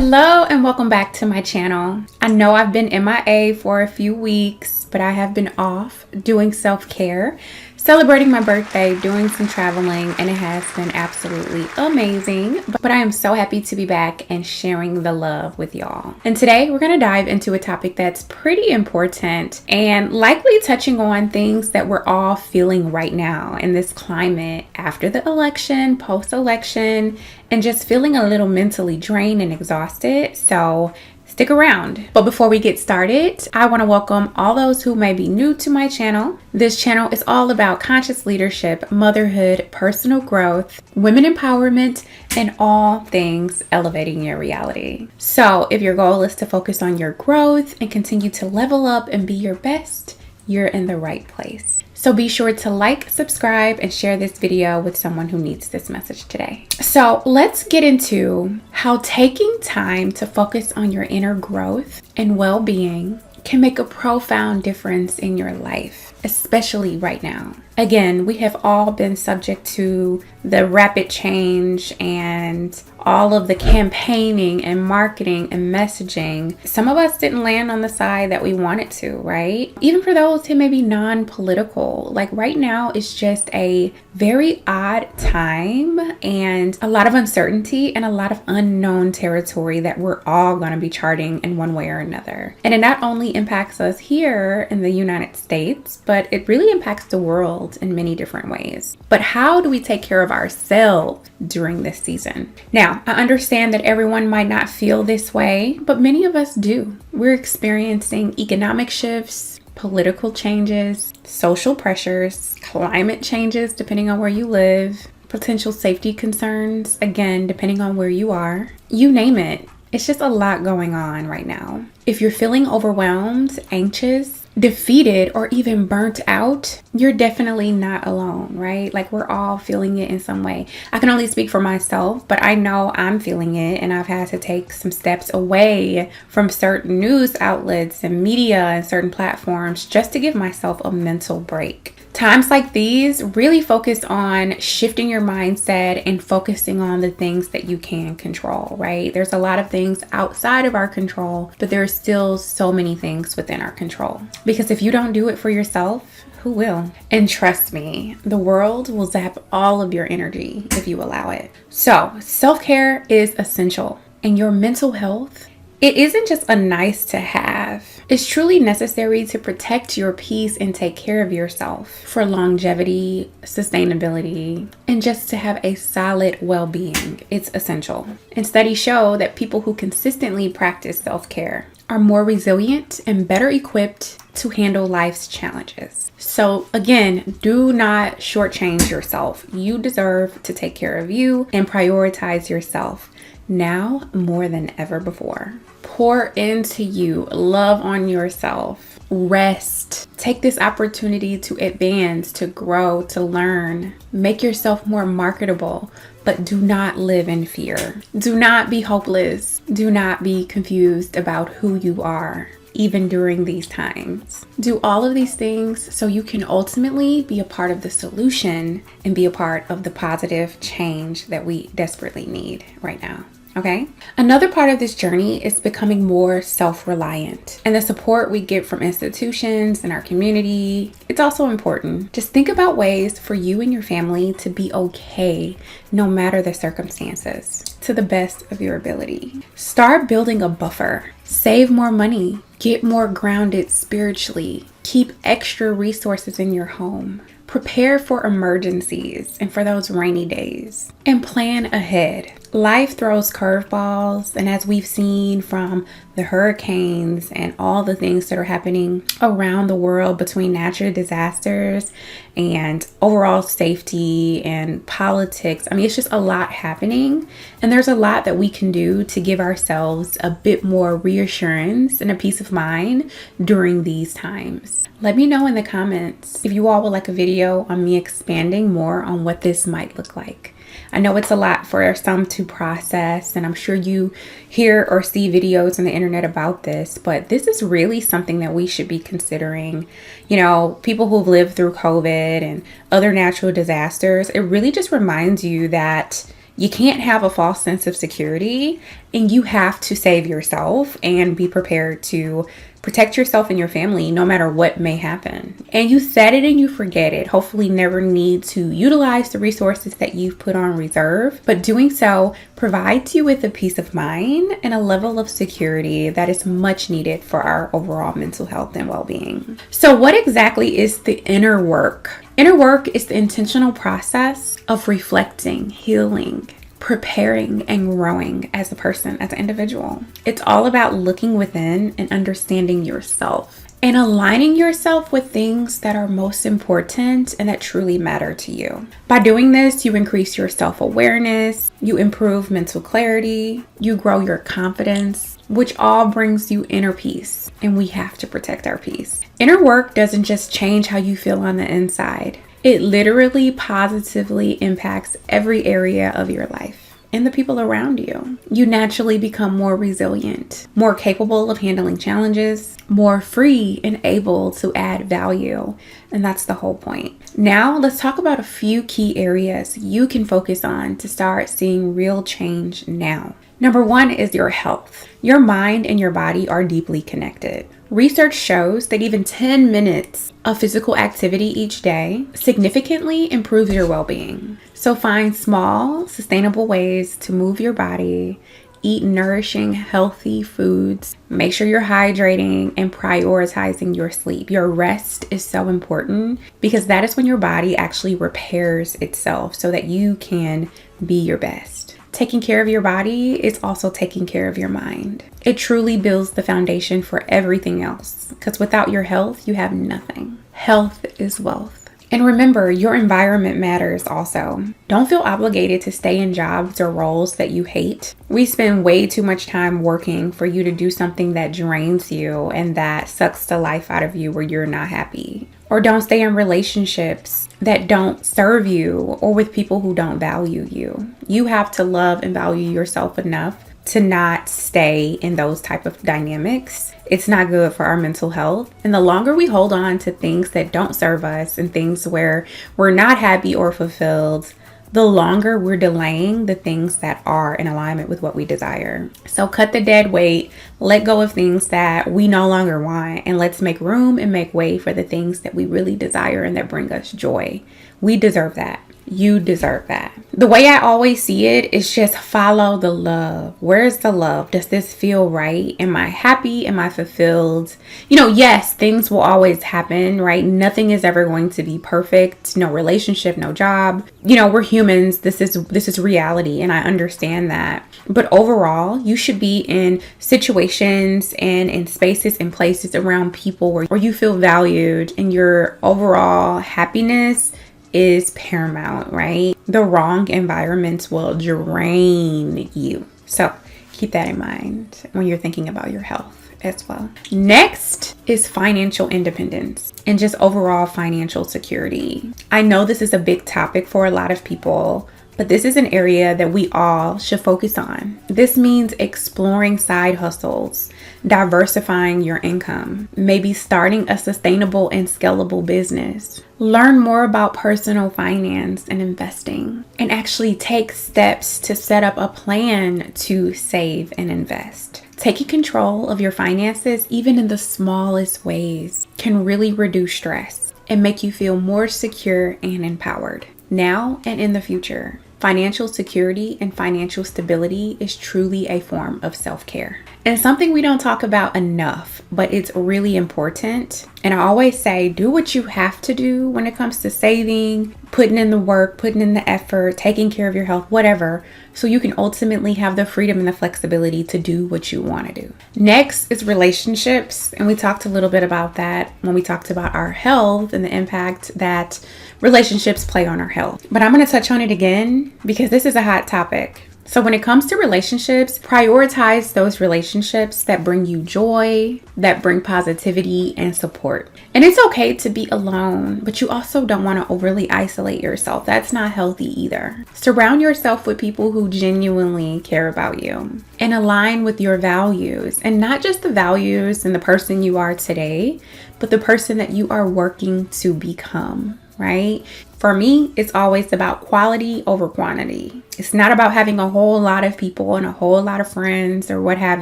Hello and welcome back to my channel. I know I've been MIA for a few weeks, but I have been off doing self-care, celebrating my birthday, doing some traveling, and it has been absolutely amazing. But I am so happy to be back and sharing the love with y'all. And today we're going to dive into a topic that's pretty important and likely touching on things that we're all feeling right now in this climate after the election, post-election, and just feeling a little mentally drained and exhausted. So stick around. But before we get started, I want to welcome all those who may be new to my channel. This channel is all about conscious leadership, motherhood, personal growth, women empowerment, and all things elevating your reality. So if your goal is to focus on your growth and continue to level up and be your best, you're in the right place. So be sure to like, subscribe, and share this video with someone who needs this message today. So let's get into how taking time to focus on your inner growth and well-being can make a profound difference in your life, especially right now. Again, we have all been subject to the rapid change and all of the campaigning and marketing and messaging. Some of us didn't land on the side that we wanted to, right? Even for those who may be non-political, like right now it's just a very odd time and a lot of uncertainty and a lot of unknown territory that we're all going to be charting in one way or another. And it not only impacts us here in the United States, but it really impacts the world in many different ways. But how do we take care of ourselves during this season? Now, I understand that everyone might not feel this way, but many of us do. We're experiencing economic shifts, political changes, social pressures, climate changes depending on where you live, potential safety concerns, again, depending on where you are. You name it. It's just a lot going on right now. If you're feeling overwhelmed, anxious, defeated, or even burnt out, you're definitely not alone, right? Like we're all feeling it in some way. I can only speak for myself, but I know I'm feeling it, and I've had to take some steps away from certain news outlets and media and certain platforms just to give myself a mental break. Times like these really focus on shifting your mindset and focusing on the things that you can control, right? There's a lot of things outside of our control, but there's still so many things within our control. Because if you don't do it for yourself, who will? And trust me, the world will zap all of your energy if you allow it. So self-care is essential, and your mental health, it isn't just a nice to have. It's truly necessary to protect your peace and take care of yourself for longevity, sustainability, and just to have a solid well-being. It's essential. And studies show that people who consistently practice self-care are more resilient and better equipped to handle life's challenges. So again, do not shortchange yourself. You deserve to take care of you and prioritize yourself now more than ever before. Pour into you, love on yourself, rest. Take this opportunity to advance, to grow, to learn. Make yourself more marketable, but do not live in fear. Do not be hopeless. Do not be confused about who you are, even during these times. Do all of these things so you can ultimately be a part of the solution and be a part of the positive change that we desperately need right now. Okay. Another part of this journey is becoming more self-reliant, and the support we get from institutions and our community, it's also important. Just think about ways for you and your family to be okay no matter the circumstances to the best of your ability. Start building a buffer. Save more money. Get more grounded spiritually. Keep extra resources in your home. Prepare for emergencies and for those rainy days, and plan ahead. Life throws curveballs, and as we've seen from the hurricanes and all the things that are happening around the world between natural disasters and overall safety and politics, I mean, it's just a lot happening, and there's a lot that we can do to give ourselves a bit more reassurance and a peace of mind during these times. Let me know in the comments if you all would like a video on me expanding more on what this might look like. I know it's a lot for some to process, and I'm sure you hear or see videos on the internet about this, but this is really something that we should be considering. You know, people who've lived through COVID and other natural disasters, it really just reminds you that You can't have a false sense of security, and you have to save yourself and be prepared to protect yourself and your family no matter what may happen. And you set it and you forget it. Hopefully never need to utilize the resources that you've put on reserve, but doing so provides you with a peace of mind and a level of security that is much needed for our overall mental health and well-being. So what exactly is the inner work? Inner work is the intentional process of reflecting, healing, preparing, and growing as a person, as an individual. It's all about looking within and understanding yourself and aligning yourself with things that are most important and that truly matter to you. By doing this, you increase your self-awareness, you improve mental clarity, you grow your confidence, which all brings you inner peace. And we have to protect our peace. Inner work doesn't just change how you feel on the inside. It literally positively impacts every area of your life and the people around you. You naturally become more resilient, more capable of handling challenges, more free and able to add value. And that's the whole point. Now, let's talk about a few key areas you can focus on to start seeing real change now. Number one is your health. Your mind and your body are deeply connected. Research shows that even 10 minutes of physical activity each day significantly improves your well-being. So find small, sustainable ways to move your body, eat nourishing, healthy foods, make sure you're hydrating and prioritizing your sleep. Your rest is so important because that is when your body actually repairs itself so that you can be your best. Taking care of your body is also taking care of your mind. It truly builds the foundation for everything else because without your health, you have nothing. Health is wealth. And remember, your environment matters also. Don't feel obligated to stay in jobs or roles that you hate. We spend way too much time working for you to do something that drains you and that sucks the life out of you where you're not happy. Or don't stay in relationships that don't serve you or with people who don't value you. You have to love and value yourself enough to not stay in those type of dynamics. It's not good for our mental health. And the longer we hold on to things that don't serve us and things where we're not happy or fulfilled, the longer we're delaying the things that are in alignment with what we desire. So cut the dead weight, let go of things that we no longer want, and let's make room and make way for the things that we really desire and that bring us joy. We deserve that. You deserve that. The way I always see it is just follow the love. Where's the love? Does this feel right? Am I happy? Am I fulfilled? Yes, things will always happen, right? Nothing is ever going to be perfect. No relationship, no job. We're humans. This is reality, and I understand that. But overall, you should be in situations and in spaces and places around people where you feel valued and your overall happiness is paramount, right? The wrong environments will drain you. So keep that in mind when you're thinking about your health as well. Next is financial independence and just overall financial security. I know this is a big topic for a lot of people, but this is an area that we all should focus on. This means exploring side hustles, diversifying your income, maybe starting a sustainable and scalable business. Learn more about personal finance and investing, and actually take steps to set up a plan to save and invest. Taking control of your finances, even in the smallest ways, can really reduce stress and make you feel more secure and empowered now and in the future. Financial security and financial stability is truly a form of self-care. And something we don't talk about enough, but it's really important. And I always say, do what you have to do when it comes to saving, putting in the work, putting in the effort, taking care of your health, whatever, so you can ultimately have the freedom and the flexibility to do what you want to do. Next is relationships. And we talked a little bit about that when we talked about our health and the impact that relationships play on our health. But I'm going to touch on it again because this is a hot topic. So when it comes to relationships, prioritize those relationships that bring you joy, that bring positivity and support. And it's okay to be alone, but you also don't want to overly isolate yourself. That's not healthy either. Surround yourself with people who genuinely care about you and align with your values, and not just the values and the person you are today, but the person that you are working to become, right? For me, it's always about quality over quantity. It's not about having a whole lot of people and a whole lot of friends or what have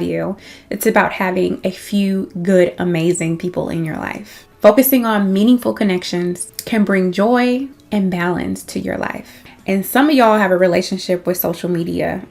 you. It's about having a few good, amazing people in your life. Focusing on meaningful connections can bring joy and balance to your life. And some of y'all have a relationship with social media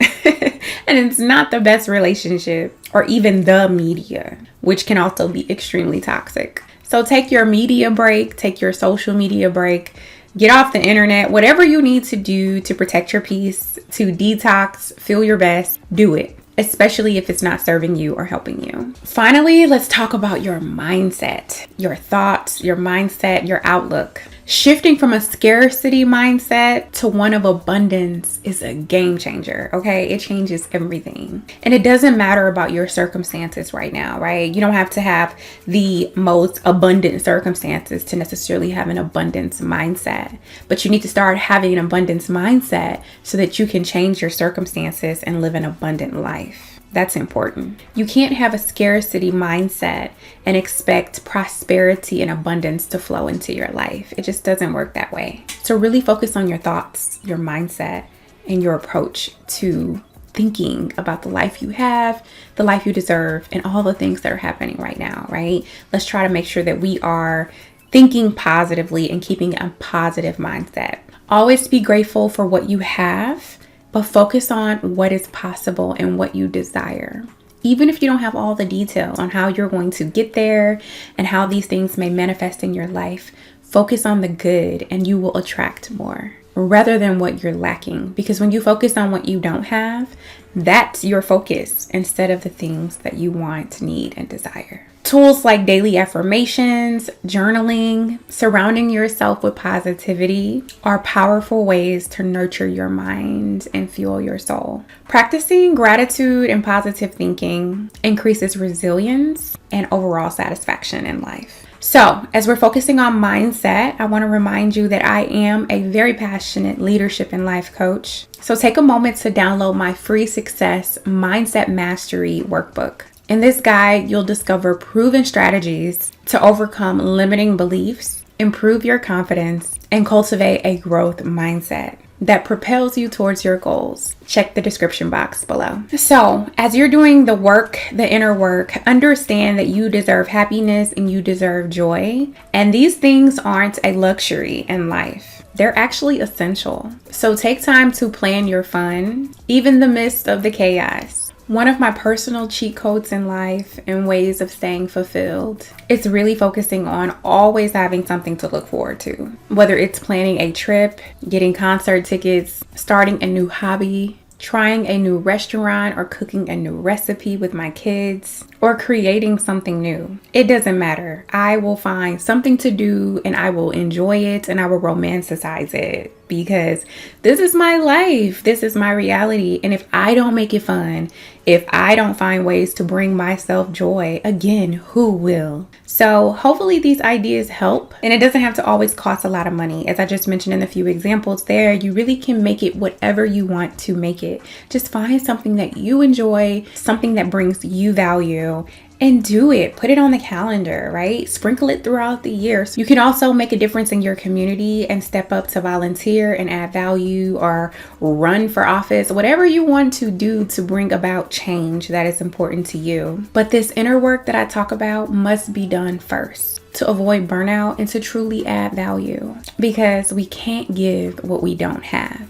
and it's not the best relationship, or even the media, which can also be extremely toxic. So take your media break, take your social media break, get off the internet, whatever you need to do to protect your peace, to detox, feel your best, do it, especially if it's not serving you or helping you. Finally, let's talk about your mindset, your thoughts, your mindset, your outlook. Shifting from a scarcity mindset to one of abundance is a game changer, okay? It changes everything. And it doesn't matter about your circumstances right now, right? You don't have to have the most abundant circumstances to necessarily have an abundance mindset. But you need to start having an abundance mindset so that you can change your circumstances and live an abundant life. That's important. You can't have a scarcity mindset and expect prosperity and abundance to flow into your life. It just doesn't work that way. So really focus on your thoughts, your mindset, and your approach to thinking about the life you have, the life you deserve, and all the things that are happening right now, right? Let's try to make sure that we are thinking positively and keeping a positive mindset. Always be grateful for what you have, but focus on what is possible and what you desire. Even if you don't have all the details on how you're going to get there and how these things may manifest in your life, focus on the good and you will attract more rather than what you're lacking. Because when you focus on what you don't have, that's your focus instead of the things that you want, need, and desire. Tools like daily affirmations, journaling, surrounding yourself with positivity are powerful ways to nurture your mind and fuel your soul. Practicing gratitude and positive thinking increases resilience and overall satisfaction in life. So, as we're focusing on mindset, I want to remind you that I am a very passionate leadership and life coach. So take a moment to download my free success mindset mastery workbook. In this guide, you'll discover proven strategies to overcome limiting beliefs, improve your confidence, and cultivate a growth mindset that propels you towards your goals. Check the description box below. So, as you're doing the work, the inner work, understand that you deserve happiness and you deserve joy. And these things aren't a luxury in life. They're actually essential. So take time to plan your fun, even in the midst of the chaos. One of my personal cheat codes in life and ways of staying fulfilled is really focusing on always having something to look forward to. Whether it's planning a trip, getting concert tickets, starting a new hobby, trying a new restaurant, or cooking a new recipe with my kids, or creating something new. It doesn't matter. I will find something to do and I will enjoy it and I will romanticize it because this is my life. This is my reality. And if I don't make it fun, if I don't find ways to bring myself joy, again, who will? So hopefully these ideas help. And it doesn't have to always cost a lot of money. As I just mentioned in a few examples there, you really can make it whatever you want to make it. Just find something that you enjoy, something that brings you value, and do it. Put it on the calendar, right? Sprinkle it throughout the year. So you can also make a difference in your community and step up to volunteer and add value or run for office, whatever you want to do to bring about change that is important to you. But this inner work that I talk about must be done first to avoid burnout and to truly add value, because we can't give what we don't have.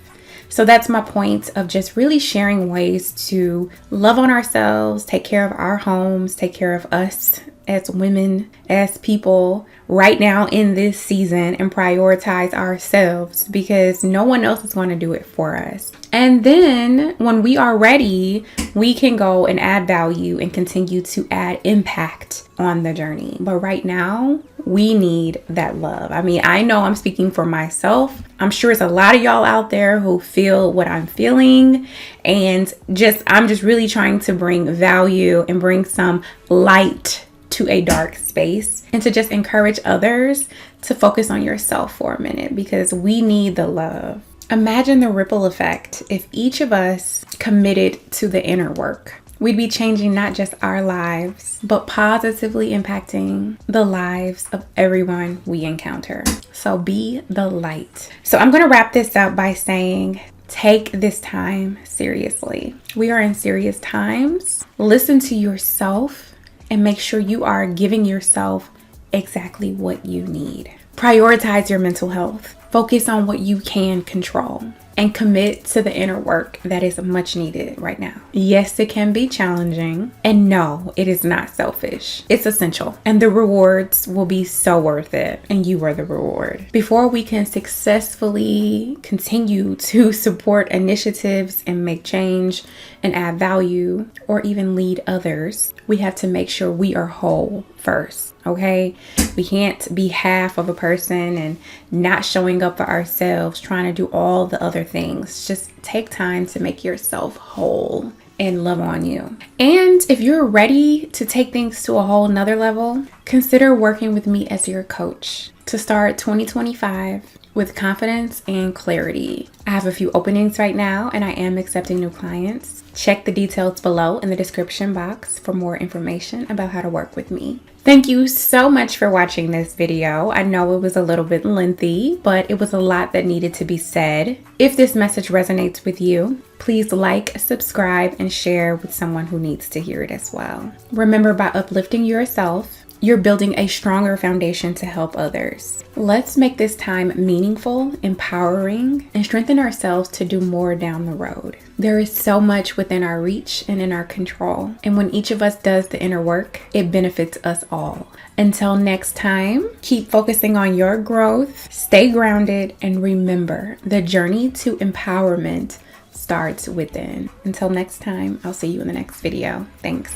So that's my point of just really sharing ways to love on ourselves, take care of our homes, take care of us as women, as people right now in this season, and prioritize ourselves because no one else is going to do it for us. And then when we are ready, we can go and add value and continue to add impact on the journey. But right now, we need that love. I mean, I know I'm speaking for myself. I'm sure it's a lot of y'all out there who feel what I'm feeling, and I'm just really trying to bring value and bring some light to a dark space, and to just encourage others to focus on yourself for a minute because we need the love. Imagine the ripple effect if each of us committed to the inner work. we'd be changing not just our lives, but positively impacting the lives of everyone we encounter. So be the light. So I'm going to wrap this up by saying, take this time seriously. We are in serious times. Listen to yourself and make sure you are giving yourself exactly what you need. Prioritize your mental health. Focus on what you can control and commit to the inner work that is much needed right now. Yes, it can be challenging, and no, it is not selfish. It's essential, and the rewards will be so worth it, and you are the reward. Before we can successfully continue to support initiatives and make change and add value or even lead others, we have to make sure we are whole first, okay? We can't be half of a person and not showing up for ourselves, trying to do all the other things. Just take time to make yourself whole and love on you. And if you're ready to take things to a whole nother level, consider working with me as your coach to start 2025 with confidence and clarity. I have a few openings right now and I am accepting new clients. Check the details below in the description box for more information about how to work with me. Thank you so much for watching this video. I know it was a little bit lengthy, but it was a lot that needed to be said. If this message resonates with you, please like, subscribe, and share with someone who needs to hear it as well. Remember, by uplifting yourself, you're building a stronger foundation to help others. Let's make this time meaningful, empowering, and strengthen ourselves to do more down the road. There is so much within our reach and in our control. And when each of us does the inner work, it benefits us all. Until next time, keep focusing on your growth, stay grounded, and remember, the journey to empowerment starts within. Until next time, I'll see you in the next video. Thanks.